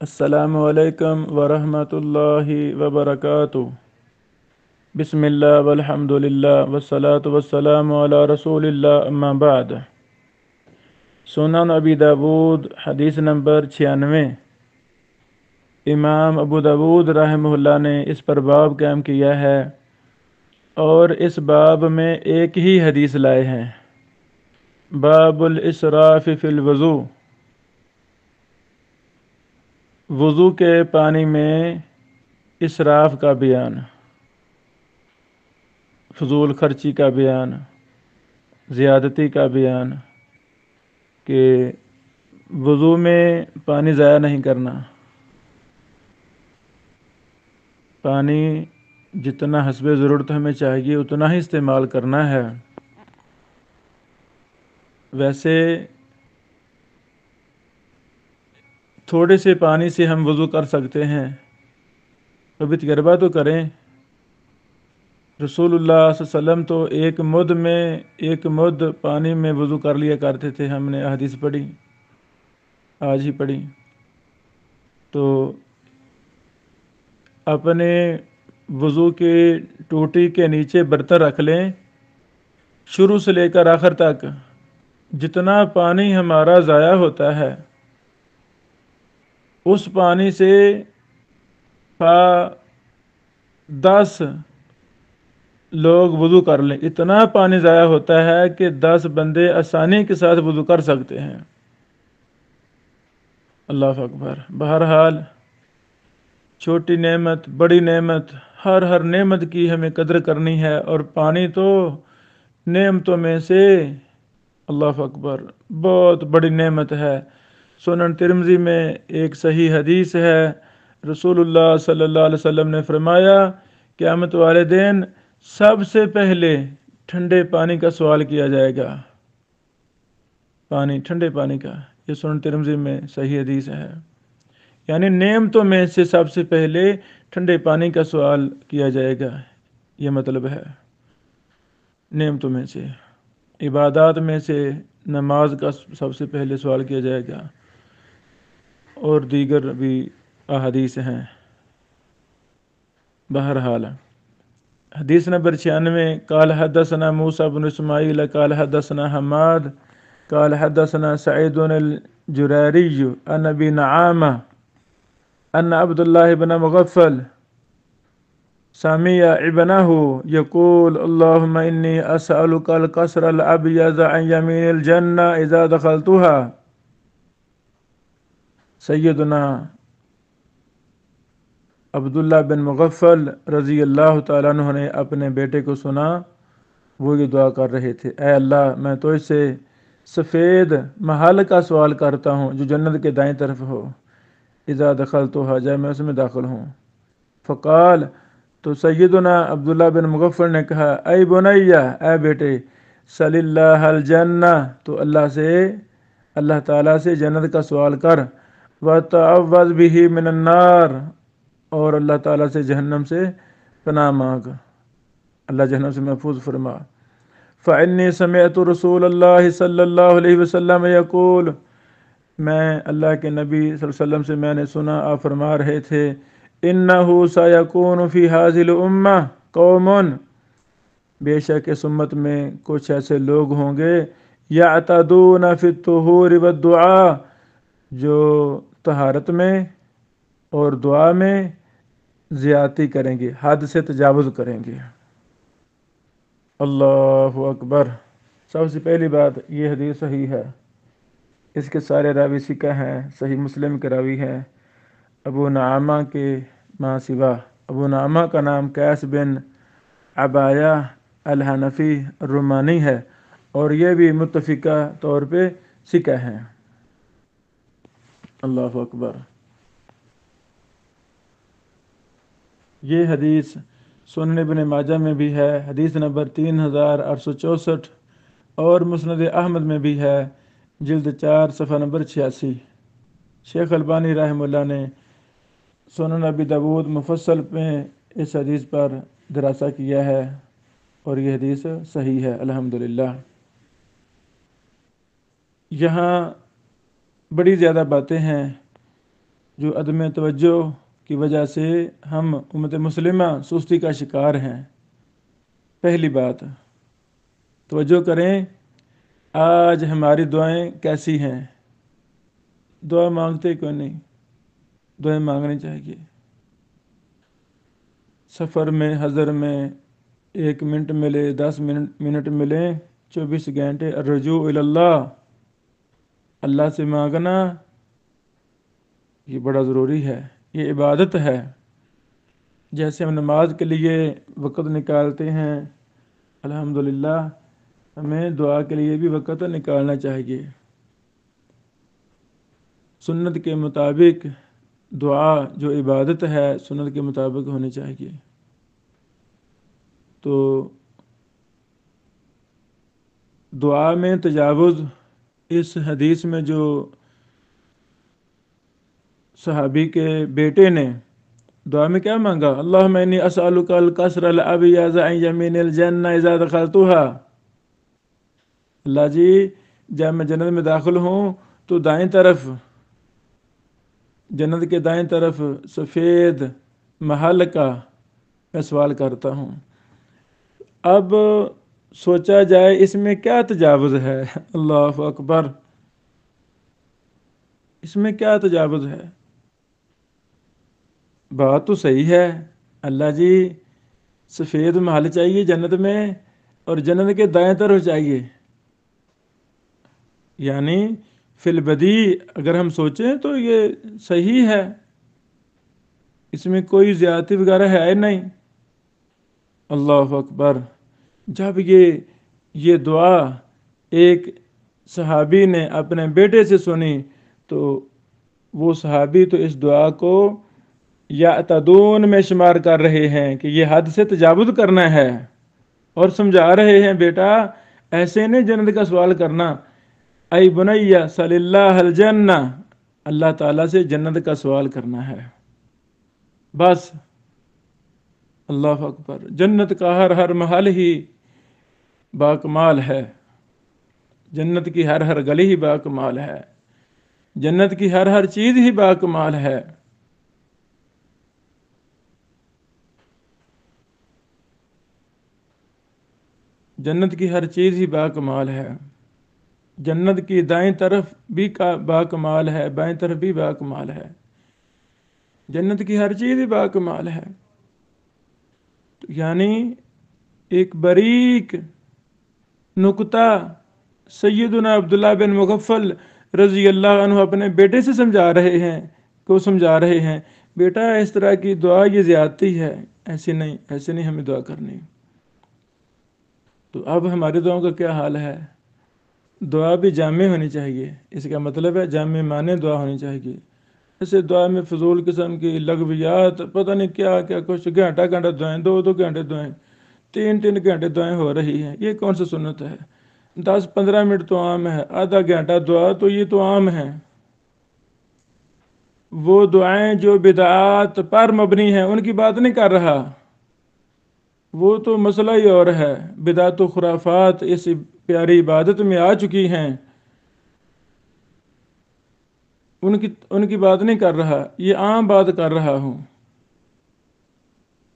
السلام علیکم ورحمۃ اللہ وبرکاتہ۔ بسم اللہ والحمد للہ والصلاة والسلام علی رسول اللہ، اما بعد۔ سنن ابی داود حدیث نمبر 96۔ امام ابو داود رحمہ اللہ نے اس پر باب قائم کیا ہے اور اس باب میں ایک ہی حدیث لائے ہیں۔ باب الاسراف فی الوضو، وضو کے پانی میں اسراف کا بیان، فضول خرچی کا بیان، زیادتی کا بیان کہ وضو میں پانی ضائع نہیں کرنا، پانی جتنا حسب ضرورت ہمیں چاہیے اتنا ہی استعمال کرنا ہے۔ ویسے تھوڑے سے پانی سے ہم وضو کر سکتے ہیں، کبھی تجربہ تو کریں۔ رسول اللہ صلی اللہ علیہ وسلم تو ایک مد پانی میں وضو کر لیا کرتے تھے، ہم نے حدیث پڑھی، آج ہی پڑھی۔ تو اپنے وضو کی ٹوٹی کے نیچے برتن رکھ لیں، شروع سے لے کر آخر تک جتنا پانی ہمارا ضائع ہوتا ہے اس پانی سے 10 لوگ وضو کر لیں، اتنا پانی ضائع ہوتا ہے کہ 10 بندے آسانی کے ساتھ وضو کر سکتے ہیں۔ اللہ اکبر۔ بہرحال چھوٹی نعمت، بڑی نعمت، ہر نعمت کی ہمیں قدر کرنی ہے، اور پانی تو نعمتوں میں سے اللہ اکبر بہت بڑی نعمت ہے۔ سنن ترمذی میں ایک صحیح حدیث ہے، رسول اللہ صلی اللہ علیہ وسلم نے فرمایا قیامت والے دن سب سے پہلے ٹھنڈے پانی کا سوال کیا جائے گا، ٹھنڈے پانی کا۔ یہ سنن ترمذی میں صحیح حدیث ہے، یعنی نعمتوں میں سے سب سے پہلے ٹھنڈے پانی کا سوال کیا جائے گا، یہ مطلب ہے۔ نعمتوں میں سے، عبادات میں سے نماز کا سب سے پہلے سوال کیا جائے گا، اور دیگر بھی احادیث ہیں۔ بہرحال حدیث نمبر 96۔ قال حدثنا موسیٰ بن اسماعیل قال حدثنا حماد قال حدثنا سعید الجريري عن ابي نعامة ان عبد الله بن مغفل سمع ابنه يقول اللهم إني أسألك القصر الأبيض عن يمين الجنة إذا دخلتها۔ سیدنا عبداللہ بن مغفل رضی اللہ تعالیٰ عنہ نے اپنے بیٹے کو سنا، وہ یہ دعا کر رہے تھے، اے اللہ میں تو اس سے سفید محل کا سوال کرتا ہوں جو جنت کے دائیں طرف ہو، اذا دخلتها جب میں اس میں داخل ہوں۔ فقال تو سیدنا عبداللہ بن مغفل نے کہا اے بنیہ، اے بیٹے، صلی اللہ الجنہ، تو اللہ تعالیٰ سے جنت کا سوال کر، وتعوذ به من النار، اور اللہ تعالیٰ سے جہنم سے پناہ مانگ، اللہ جہنم سے محفوظ فرما۔ فإني سمعت رسول اللہ صلی اللہ علیہ وسلم یقول، میں اللہ کے نبی صلی اللہ علیہ وسلم سے میں نے سنا، آپ فرما رہے تھے انہ سیکون فی ھذہ الامہ قوم، بے شک اس امت میں کچھ ایسے لوگ ہوں گے یعتدون فی الطہور والدعاء، جو طہارت میں اور دعا میں زیادتی کریں گے، حد سے تجاوز کریں گے۔ اللہ اکبر۔ سب سے پہلی بات، یہ حدیث صحیح ہے، اس کے سارے راوی ثقہ ہیں، صحیح مسلم کے راوی ہیں، ابو نعامہ کے ماں سوا۔ ابو نعامہ کا نام قیس بن عبایہ الحنفی الرومانی ہے، اور یہ بھی متفقہ طور پہ ثقہ ہیں۔ اللہ اکبر۔ یہ حدیث سنن ابن ماجہ میں بھی ہے، حدیث نمبر 3864، اور مسند احمد میں بھی ہے، جلد 4 صفحہ نمبر 86۔ شیخ البانی رحمہ اللہ نے سنن ابی داود مفصل میں اس حدیث پر دراسہ کیا ہے، اور یہ حدیث صحیح ہے الحمدللہ۔ یہاں بڑی زیادہ باتیں ہیں، جو عدم توجہ کی وجہ سے ہم امت مسلمہ سستی کا شکار ہیں۔ پہلی بات، توجہ کریں، آج ہماری دعائیں کیسی ہیں؟ دعا مانگتے کیوں نہیں؟ دعائیں مانگنی چاہیے۔ سفر میں، حضر میں 1 منٹ ملے، 10 منٹ ملیں، 24 گھنٹے، الرجوع الی اللہ، اللہ سے مانگنا یہ بڑا ضروری ہے، یہ عبادت ہے۔ جیسے ہم نماز کے لیے وقت نکالتے ہیں، الحمدللہ ہمیں دعا کے لیے بھی وقت نکالنا چاہیے۔ سنت کے مطابق دعا جو عبادت ہے سنت کے مطابق ہونی چاہیے۔ تو دعا میں تجاوز، اس حدیث میں جو صحابی کے بیٹے نے دعا میں کیا مانگا؟ اللہم انی اسألک القصر الابیض عن یمین الجنہ اذا دخلتها، اللہ جی جب میں جنت میں داخل ہوں تو دائیں طرف، جنت کے دائیں طرف سفید محل کا میں سوال کرتا ہوں۔ اب سوچا جائے اس میں کیا تجاوز ہے؟ اللہ اکبر، اس میں کیا تجاوز ہے؟ بات تو صحیح ہے، اللہ جی سفید محل چاہیے جنت میں اور جنت کے دائیں طرف چاہیے، یعنی فی البدی اگر ہم سوچیں تو یہ صحیح ہے، اس میں کوئی زیادتی وغیرہ ہے نہیں۔ اللہ اکبر، جب یہ دعا ایک صحابی نے اپنے بیٹے سے سنی تو وہ صحابی تو اس دعا کو یعتدون میں شمار کر رہے ہیں کہ یہ حد سے تجاوز کرنا ہے، اور سمجھا رہے ہیں بیٹا ایسے نہیں جنت کا سوال کرنا، ای بنی صلی اللہ الجنہ، اللہ تعالیٰ سے جنت کا سوال کرنا ہے بس۔ اللہ اکبر، جنت کا ہر محل ہی باکمال ہے، جنت کی ہر گلی ہی باکمال ہے، جنت کی ہر چیز ہی باکمال ہے۔ جنت کی ہر چیز ہی باکمال ہے، جنت کی دائیں طرف بھی باکمال ہے، بائیں طرف بھی باکمال ہے، جنت کی ہر چیز ہی باکمال ہے۔ یعنی ایک باریک نکتہ سیدنا عبداللہ بن مغفل رضی اللہ عنہ اپنے بیٹے سے سمجھا رہے ہیں بیٹا اس طرح کی دعا یہ زیادتی ہے، ایسے نہیں ہمیں دعا کرنی۔ تو اب ہماری دعاؤں کا کیا حال ہے؟ دعا بھی جامع ہونی چاہیے، اس کا مطلب ہے جامع معنی دعا ہونی چاہیے۔ ایسے دعا میں فضول قسم کی لغویات، پتہ نہیں کیا کچھ، گھنٹہ دعائیں، 2 گھنٹے دعائیں، 3 گھنٹے دعائیں ہو رہی ہیں، یہ کون سا سنت ہے؟ 10-15 منٹ تو عام ہے، آدھا گھنٹہ دعا تو یہ تو عام ہے۔ وہ دعائیں جو بدعات پر مبنی ہیں ان کی بات نہیں کر رہا، وہ تو مسئلہ ہی اور ہے، بدعت و خرافات اس پیاری عبادت میں آ چکی ہیں، ان کی بات نہیں کر رہا، یہ عام بات کر رہا ہوں۔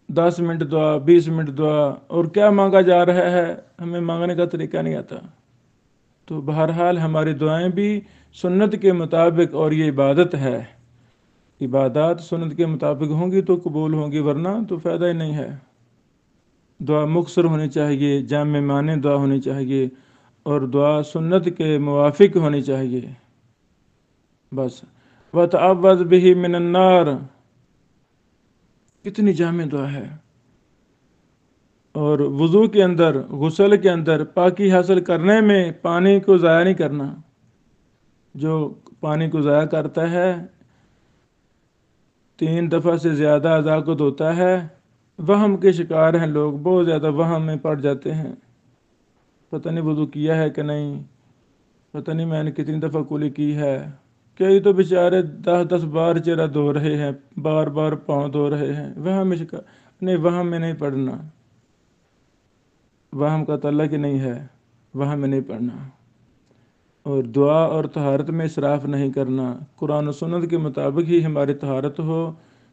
10 منٹ دعا، 20 منٹ دعا، اور کیا مانگا جا رہا ہے ہمیں مانگنے کا طریقہ نہیں آتا۔ تو بہرحال ہماری دعائیں بھی سنت کے مطابق، اور یہ عبادت ہے، عبادات سنت کے مطابق ہوں گی تو قبول ہوں گی، ورنہ تو فائدہ ہی نہیں ہے۔ دعا مختصر ہونی چاہیے، جامع معنی دعا ہونی چاہیے، اور دعا سنت کے موافق ہونی چاہیے بس۔ وَتَعَوَّذْ بِهِ مِنَ النَّارِ، کتنی جامع دعا ہے۔ اور وضو کے اندر، غسل کے اندر پاکی حاصل کرنے میں پانی کو ضائع نہیں کرنا، جو پانی کو ضائع کرتا ہے 3 دفعہ سے زیادہ اعضاء کو دھوتا ہے، وہم کے شکار ہیں لوگ، بہت زیادہ وہم میں پڑ جاتے ہیں، پتہ نہیں وضو کیا ہے کہ نہیں، پتہ نہیں میں نے کتنی دفعہ کلی کی ہے، کئی تو بیچارے 10 بار چہرہ دھو رہے ہیں، بار بار پاؤں دھو رہے ہیں، وہم میں شکار نہیں، وہم میں نہیں پڑنا، وہم کا تعلق ہی نہیں ہے، وہم میں نہیں پڑنا۔ اور دعا اور طہارت میں اسراف نہیں کرنا، قرآن و سنت کے مطابق ہی ہماری طہارت ہو،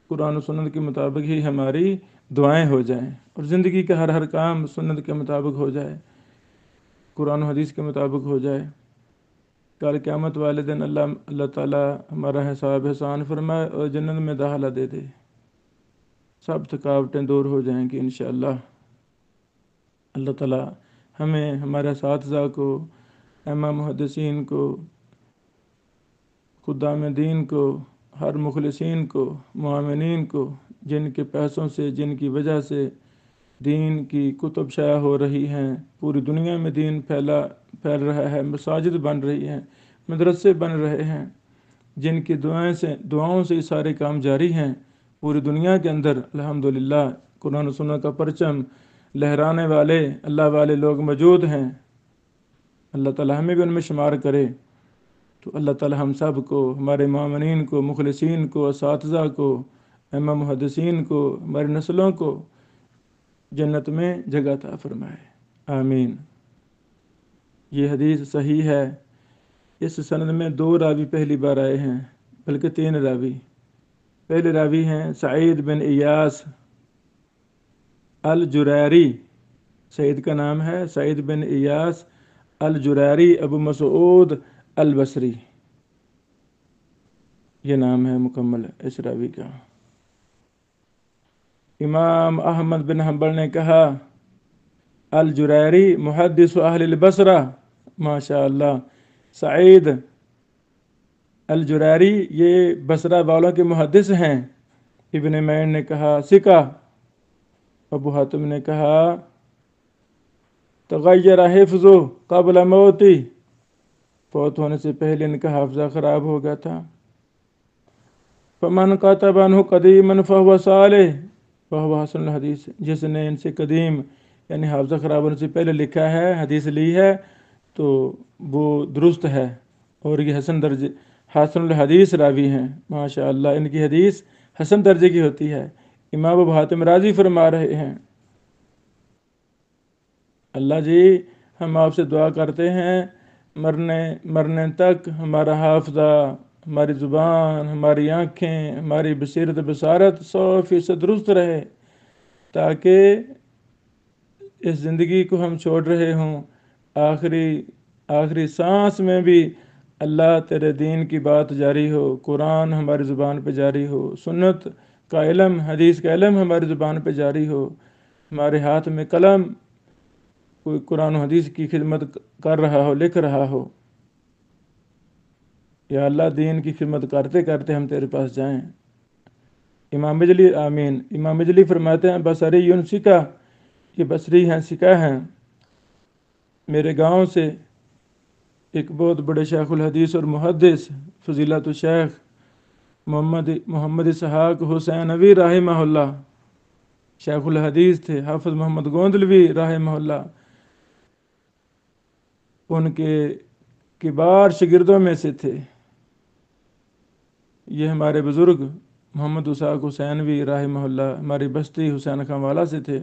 قرآن و سنت کے مطابق ہی ہماری دعائیں ہو جائیں، اور زندگی کا ہر کام سنت کے مطابق ہو جائے، قرآن و حدیث کے مطابق ہو جائے۔ کل قیامت والے دن اللہ تعالیٰ ہمارا حساب احسان فرمائے اور جنت میں داخلہ دے دے، سب تھکاوٹیں دور ہو جائیں گی انشاءاللہ۔ اللہ تعالیٰ ہمیں، ہمارے اساتذہ کو، ائمہ محدثین کو، خدام دین کو، ہر مخلصین کو، معاونین کو، جن کے پیسوں سے، جن کی وجہ سے دین کی کتب شائع ہو رہی ہیں، پوری دنیا میں دین پھیل رہا ہے، مساجد بن رہی ہیں، مدرسے بن رہے ہیں، جن کی دعاؤں سے یہ سارے کام جاری ہیں پوری دنیا کے اندر، الحمدللہ قرآن و سنت کا پرچم لہرانے والے اللہ والے لوگ موجود ہیں۔ اللہ تعالیٰ ہمیں بھی ان میں شمار کرے۔ تو اللہ تعالیٰ ہم سب کو، ہمارے معاونین کو، مخلصین کو، اساتذہ کو، ائمہ محدثین کو، ہماری نسلوں کو جنت میں جگہ عطا فرمائے، آمین۔ یہ حدیث صحیح ہے۔ اس سند میں 2 راوی پہلی بار آئے ہیں، بلکہ 3 راوی۔ پہلے راوی ہیں سعید بن ایاس الجریری، سعید کا نام ہے سعید بن ایاس الجریری ابو مسعود البصری، یہ نام ہے مکمل اس راوی کا۔ امام احمد بن حنبل نے کہا الجریری محدث اہل البصرہ، ماشاء اللہ، سعید الجریری یہ بصرہ والوں کے محدث ہیں۔ ابن معین نے کہا ثقہ، ابو حاتم نے کہا تغیر حفظہ قبل موتی، فوت ہونے سے پہلے ان کا حافظہ خراب ہو گیا تھا۔ فمن کتب عنہ قدیما فہو صالح فہو حسن الحدیث، جس نے ان سے قدیم یعنی حافظہ خراب ہونے سے پہلے لکھا ہے، حدیث لی ہے، تو وہ درست ہے، اور یہ حسن الحدیث راوی ہیں، ماشاء اللہ ان کی حدیث حسن درجے کی ہوتی ہے۔ امام ابو حاتم رازی فرما رہے ہیں اللہ جی ہم آپ سے دعا کرتے ہیں مرنے تک ہمارا حافظہ، ہماری زبان، ہماری آنکھیں، ہماری بصیرت بصارت 100% درست رہے، تاکہ اس زندگی کو ہم چھوڑ رہے ہوں، آخری سانس میں بھی اللہ تیرے دین کی بات جاری ہو، قرآن ہماری زبان پہ جاری ہو، سنت کا علم، حدیث کا علم ہماری زبان پہ جاری ہو، ہمارے ہاتھ میں قلم کوئی قرآن و حدیث کی خدمت کر رہا ہو، لکھ رہا ہو، یا اللہ دین کی خدمت کرتے کرتے ہم تیرے پاس جائیں۔ امام بجلی، آمین۔ امام بجلی فرماتے ہیں بصری سکہ، یہ بصری ہیں، سکہ ہیں۔ میرے گاؤں سے ایک بہت بڑے شیخ الحدیث اور محدث فضیلت الشیخ محمد اسحاق حسینوی رحمہ اللہ، شیخ الحدیث تھے، حافظ محمد گوندلوی رحمہ اللہ، ان کے کبار شاگردوں میں سے تھے۔ یہ ہمارے بزرگ محمد اسحاق حسینوی رحمہ اللہ ہماری بستی حسین خان والا سے تھے۔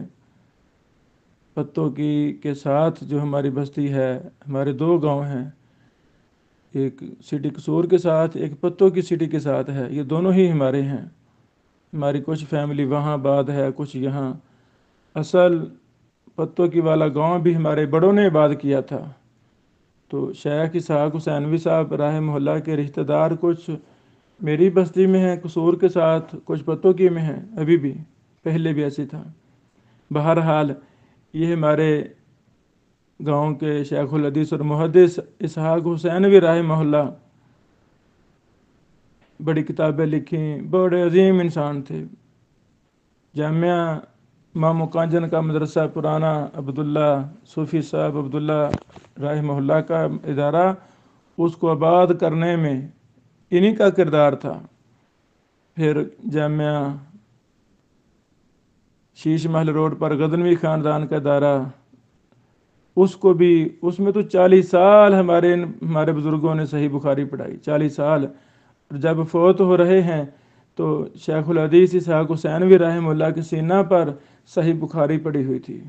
پتوں کی کے ساتھ جو ہماری بستی ہے، ہمارے 2 گاؤں ہیں، ایک سٹی قصور کے ساتھ، ایک پتوں کی سٹی کے ساتھ ہے، یہ دونوں ہی ہمارے ہیں۔ ہماری کچھ فیملی وہاں آباد ہے، کچھ یہاں۔ اصل پتوں کی والا گاؤں بھی ہمارے بڑوں نے آباد کیا تھا۔ تو شیخ اسحاق حسینوی صاحب رحمہ اللہ کے رشتہ دار کچھ میری بستی میں ہیں قصور کے ساتھ، کچھ پتوں کی میں ہیں، ابھی بھی، پہلے بھی ایسے تھا۔ بہرحال یہ ہمارے گاؤں کے شیخ الحدیث اور محدث اسحاق حسینوی رحمہ اللہ بڑی کتابیں لکھیں، بڑے عظیم انسان تھے۔ جامعہ مامو کانجن کا مدرسہ پرانا، عبداللہ صوفی صاحب عبداللہ رحمہ اللہ کا ادارہ، اس کو آباد کرنے میں انہی کا کردار تھا۔ پھر جامعہ شیش محل روڈ پر غزنوی خاندان کا ادارہ، اس میں تو 40 سال ہمارے بزرگوں نے صحیح بخاری پڑھائی، 40 سال۔ جب فوت ہو رہے ہیں تو شیخ الحدیث اسحاق حسینوی رحمہ اللہ کے سینہ پر صحیح بخاری پڑھی ہوئی تھی،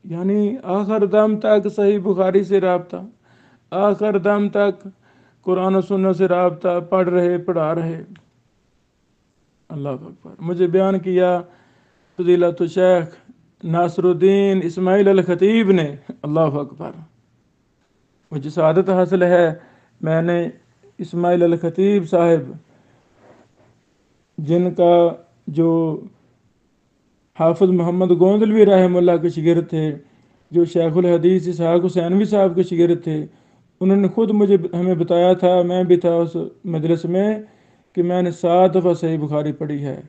یعنی آخر دم تک صحیح بخاری سے رابطہ۔ آخر دم تک قرآن و سنت سے رابطہ، پڑھ رہے پڑھا رہے۔ اللہ اکبر۔ مجھے بیان کیا فضیلت شیخ ناصر الدین اسماعیل الخطیب نے، اللہ اکبر، مجھے سعادت حاصل ہے، میں نے اسماعیل الخطیب صاحب جن کا جو حافظ محمد گوندلوی رحمہ اللہ کے شاگرد تھے، جو شیخ الحدیث اسحاق حسینوی صاحب کے شاگرد تھے، انہوں نے خود ہمیں بتایا تھا، میں بھی تھا اس مجلس میں، کہ میں نے 7 دفعہ صحیح بخاری پڑھی ہے۔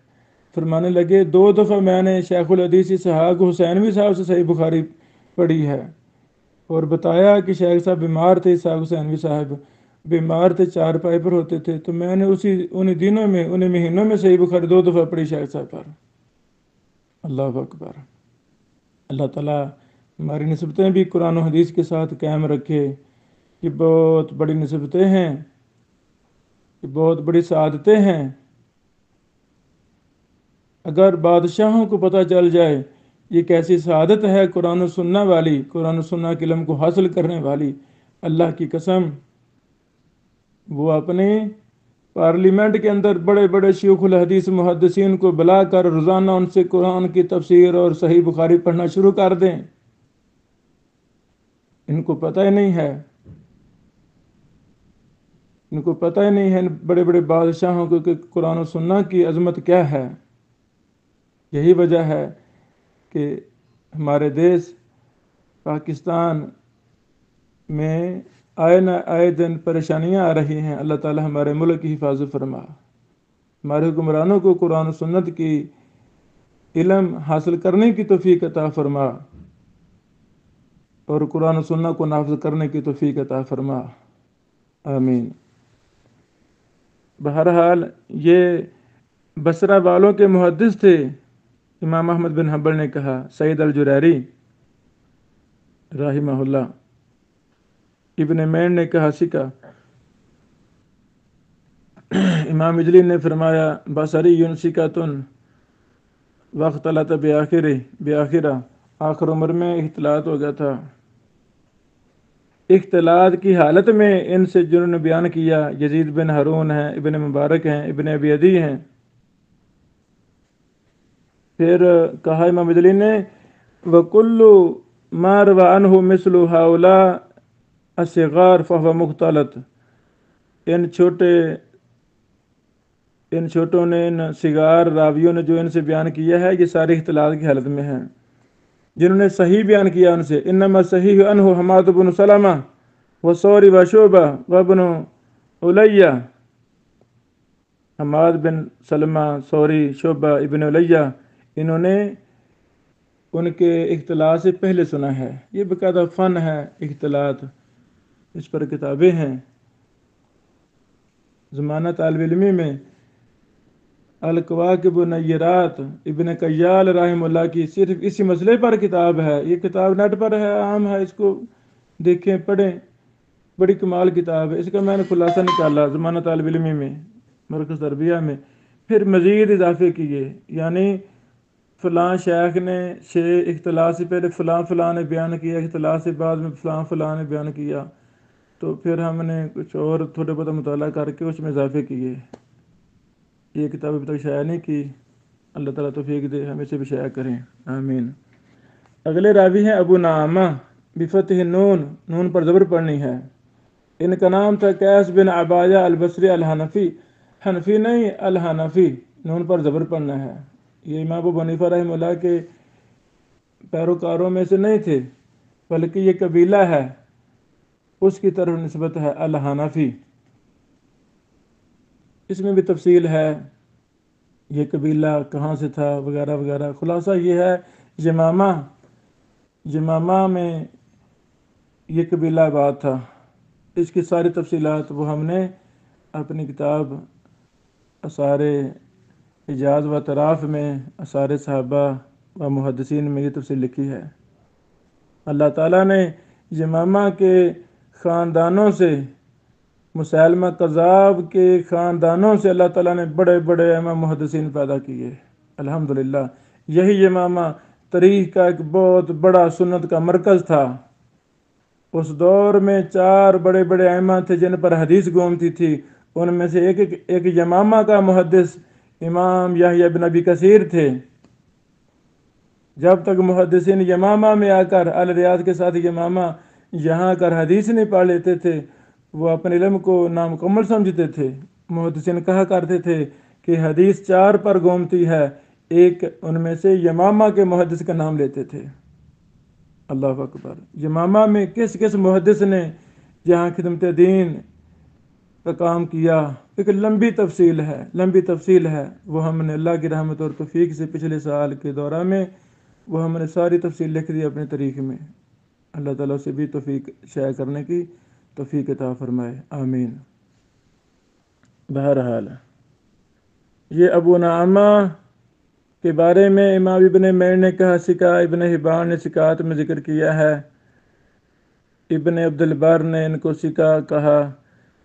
فرمانے لگے 2 دفعہ میں نے شیخ الحدیث اسحاق حسینوی صاحب سے صحیح بخاری پڑھی ہے، اور بتایا کہ شیخ صاحب بیمار تھے، اسحاق حسینوی صاحب بیمار تھے، 4 پائی پر ہوتے تھے، تو میں نے انہی دنوں میں، انہی مہینوں میں صحیح بخاری 2 دفعہ پڑھی شیخ صاحب پر۔ اللہ اکبر۔ اللہ تعالیٰ ہماری نسبتیں بھی قرآن و حدیث کے ساتھ قائم رکھے۔ یہ بہت بڑی نسبتیں ہیں، یہ بہت بڑی سعادتیں ہیں۔ اگر بادشاہوں کو پتہ چل جائے یہ کیسی سعادت ہے قرآن و سنہ والی، قرآن و سنہ کے علم کو حاصل کرنے والی، اللہ کی قسم وہ اپنی پارلیمنٹ کے اندر بڑے بڑے شیوخ الحدیث محدثین کو بلا کر روزانہ ان سے قرآن کی تفسیر اور صحیح بخاری پڑھنا شروع کر دیں۔ ان کو پتہ ہی نہیں ہے، ان کو پتہ ہی نہیں ہے بڑے بڑے بادشاہوں کو کہ قرآن و سنہ کی عظمت کیا ہے۔ یہی وجہ ہے کہ ہمارے دیش پاکستان میں آئے نہ آئے دن پریشانیاں آ رہی ہیں۔ اللہ تعالی ہمارے ملک کی حفاظت فرما، ہمارے حکمرانوں کو قرآن و سنت کی علم حاصل کرنے کی توفیق عطا فرما، اور قرآن و سنت کو نافذ کرنے کی توفیق عطا فرما، آمین۔ بہرحال یہ بصرہ والوں کے محدث تھے۔ امام احمد بن حنبل نے کہا، سعید الجریری رحمہ اللہ، ابن معین نے کہا سکہ، امام اجلی نے فرمایا بصری سکۃ واختلط بآخرہ، آخر عمر میں اختلاط ہو گیا تھا۔ اختلاط کی حالت میں ان سے جنہوں نے بیان کیا یزید بن ہارون ہیں، ابن مبارک ہیں، ابن ابی عدی ہیں۔ پھر کہا امام اجلی نے وَكُلُّ مَا رَوَى عَنْهُ مِثْلُ هَؤُلَاءِ الصِّغَارِ فَهُوَ مُخْتَلَط، ان چھوٹوں نے، ان صغار راویوں نے جو ان سے بیان کیا ہے، یہ سارے اختلاط کی حالت میں ہیں۔ جنہوں نے صحیح بیان کیا ان سے، انما صحیح عنہ حماد بن سلمہ وثوری وشعبہ وابن علیہ، حماد بن سلمہ، ثوری، شعبہ، ابن علیہ، انہوں نے ان کے اختلاط سے پہلے سنا ہے۔ یہ باقاعدہ فن ہے اختلاط، اس پر کتابیں ہیں۔ زمانہ طالب علمی میں الکواکب النیرات ابن کیال رحمہ اللہ کی صرف اسی مسئلے پر کتاب ہے۔ یہ کتاب نیٹ پر ہے، عام ہے، اس کو دیکھیں پڑھیں، بڑی کمال کتاب ہے۔ اس کا میں نے خلاصہ نکالا زمانہ طالب علمی میں، مرکز تربیہ میں، پھر مزید اضافے کیے، یعنی فلاں شیخ نے اختلاط سے پہلے فلاں نے بیان کیا، اختلاط سے بعد میں فلاں نے بیان کیا، تو پھر ہم نے کچھ اور تھوڑے بہت مطالعہ کر کے اس میں اضافے کیے۔ یہ کتاب ابھی تک شائع نہیں کی، اللہ تعالیٰ توفیق دے ہم اسے بھی شائع کریں، آمین۔ اگلے راوی ہیں ابو نعامہ بفتح نون، نون پر زبر پڑھنی ہے۔ ان کا نام تھا قیس بن عبایہ البصری الحنفی، حنفی نہیں الحنفی، نون پر زبر پڑھنا ہے۔ یہ امام ابو حنیفہ رحمہ اللہ کے پیروکاروں میں سے نہیں تھے، بلکہ یہ قبیلہ ہے، اس کی طرف نسبت ہے الحنفی۔ اس میں بھی تفصیل ہے، یہ قبیلہ کہاں سے تھا وغیرہ وغیرہ۔ خلاصہ یہ ہے یمامہ میں یہ قبیلہ آباد تھا۔ اس کی ساری تفصیلات وہ ہم نے اپنی کتاب آثار اعجاز و طراف میں، آثار صحابہ و محدثین میں یہ تفصیل لکھی ہے۔ اللہ تعالیٰ نے یمامہ کے خاندانوں سے، مسیلمہ کذاب کے خاندانوں سے اللہ تعالیٰ نے بڑے بڑے امام محدثین پیدا کیے، الحمدللہ۔ یہی یمامہ تاریخ کا ایک بہت بڑا سنت کا مرکز تھا۔ اس دور میں 4 بڑے بڑے ائمہ تھے جن پر حدیث گھومتی تھی، ان میں سے ایک یمامہ کا محدث امام یحییٰ بن ابی کثیر تھے۔ جب تک محدثین یمامہ میں آ کر الریاض کے ساتھ یمامہ یہاں کر حدیث نہیں پڑھ لیتے تھے، وہ اپنے علم کو نامکمل سمجھتے تھے۔ محدثین کہا کرتے تھے کہ حدیث 4 پر گھومتی ہے، ایک ان میں سے یمامہ کے محدث کا نام لیتے تھے۔ اللہ اکبر! یمامہ میں کس کس محدث نے جہاں خدمت دین کا کام کیا، ایک لمبی تفصیل ہے، وہ ہم نے اللہ کی رحمت اور توفیق سے پچھلے سال کے دورہ میں وہ ہم نے ساری تفصیل لکھ دی اپنے طریق میں۔ اللہ تعالیٰ سے بھی توفیق شائع کرنے کی توفیق عطا فرمائے، آمین۔ بہرحال یہ ابو نعمہ کے بارے میں امام ابن معین نے کہا، سکہ ابن حبان نے سکات میں ذکر کیا ہے، ابن عبد البر نے ان کو سکہ کہا،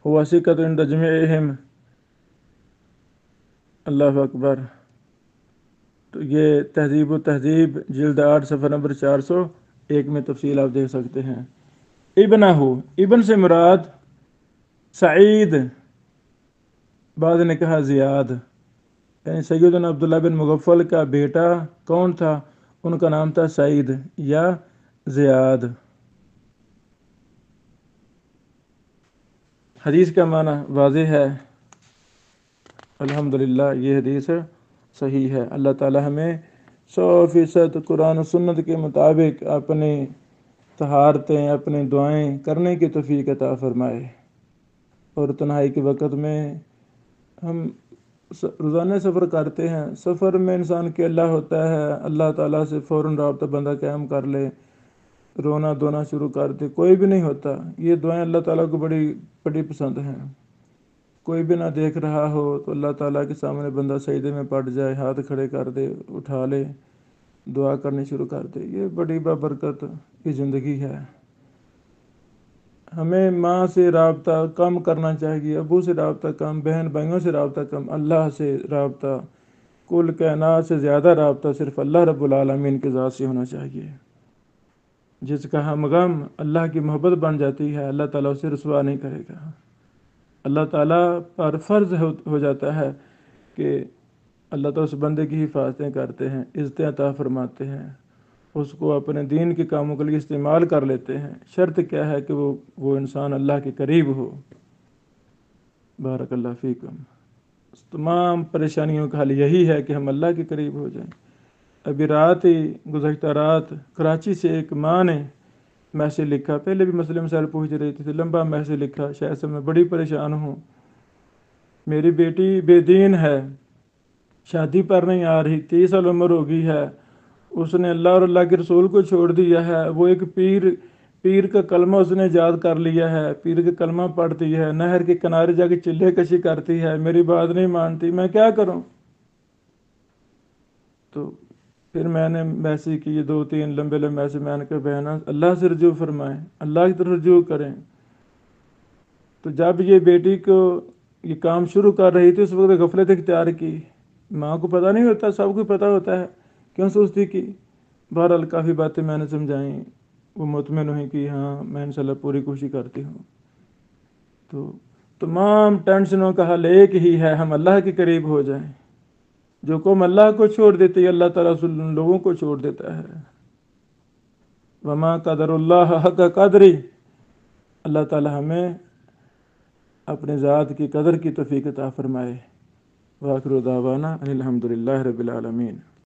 ہوا سکۃ عند جمیعہم۔ اللہ اکبر! تو یہ تہذیب و تہذیب جلد 8 صفحہ نمبر 401 میں تفصیل آپ دیکھ سکتے ہیں۔ ابن سے مراد سعید، بعض نے کہا زیاد، یعنی سیدنا عبداللہ بن مغفل کا بیٹا کون تھا؟ ان کا نام تھا سعید یا زیاد۔ حدیث کا معنی واضح ہے، الحمدللہ یہ حدیث صحیح ہے۔ اللہ تعالی ہمیں 100% قرآن و سنت کے مطابق اپنی طہارتیں، اپنی دعائیں کرنے کی توفیق عطا فرمائے، اور تنہائی کے وقت میں ہم روزانہ سفر کرتے ہیں، سفر میں انسان کے اللہ ہوتا ہے، اللہ تعالیٰ سے فوراً رابطہ بندہ قائم کر لے، رونا دھونا شروع کر دے، کوئی بھی نہیں ہوتا۔ یہ دعائیں اللہ تعالیٰ کو بڑی پسند ہیں۔ کوئی بھی نہ دیکھ رہا ہو تو اللہ تعالیٰ کے سامنے بندہ سجدے میں پڑ جائے، ہاتھ کھڑے کر دے، اٹھا لے، دعا کرنی شروع کر دے، یہ بڑی بابرکت کی زندگی ہے۔ ہمیں ماں سے رابطہ کم کرنا چاہیے، ابو سے رابطہ کم، بہن بھائیوں سے رابطہ کم، اللہ سے رابطہ، کل کائنات سے زیادہ رابطہ صرف اللہ رب العالمین کے ذات سے ہونا چاہیے۔ جس کا ہم غم اللہ کی محبت بن جاتی ہے، اللہ تعالیٰ اسے رسوا نہیں کرے گا۔ اللہ تعالیٰ پر فرض ہو جاتا ہے کہ اللہ تعالیٰ اس بندے کی حفاظتیں کرتے ہیں، عزتیں عطا فرماتے ہیں، اس کو اپنے دین کے کاموں کے لیے استعمال کر لیتے ہیں۔ شرط کیا ہے کہ وہ انسان اللہ کے قریب ہو۔ بارک اللہ فیکم۔ تمام پریشانیوں کا حل یہی ہے کہ ہم اللہ کے قریب ہو جائیں۔ ابھی گزشتہ رات کراچی سے ایک ماں نے میسیج لکھا، پہلے بھی مسئلے مسائل پوچھ رہی تھی، لمبا میسیج لکھا، شاید سے میں بڑی پریشان ہوں، میری بیٹی بے دین ہے، شادی پر نہیں آ رہی، 30 سال عمر ہو گئی ہے، اس نے اللہ اور اللہ کے رسول کو چھوڑ دیا ہے، وہ ایک پیر کا کلمہ اس نے یاد کر لیا ہے، پیر کا کلمہ پڑھتی ہے، نہر کے کنارے جا کے چلے کشی کرتی ہے، میری بات نہیں مانتی، میں کیا کروں؟ تو پھر میں نے میسیج کی، 2-3 لمبے میسیج، میں نے کہا بہنا اللہ سے رجوع فرمائیں، اللہ کی طرف رجوع کریں۔ تو جب یہ بیٹی کو یہ کام شروع کر رہی تھی، اس وقت غفلت اختیار کی، ماں کو پتہ نہیں ہوتا، سب کو پتہ ہوتا ہے، کیوں سوچتی کی؟ بہرحال کافی باتیں میں نے سمجھائیں، وہ مطمئن ہوئی کہ ہاں میں انشاءاللہ پوری کوشش کرتی ہوں۔ تو تمام ٹینشنوں کا حل ایک ہی ہے، ہم اللہ کے قریب ہو جائیں۔ جو قوم اللہ کو چھوڑ دیتی ہے، اللہ تعالیٰ ان لوگوں کو چھوڑ دیتا ہے۔ وما قدر اللہ حق قدری، اللہ تعالیٰ ہمیں اپنے ذات کی قدر کی توفیق عطا فرمائے۔ وآخر دعوانا ان الحمدللہ رب العالمین۔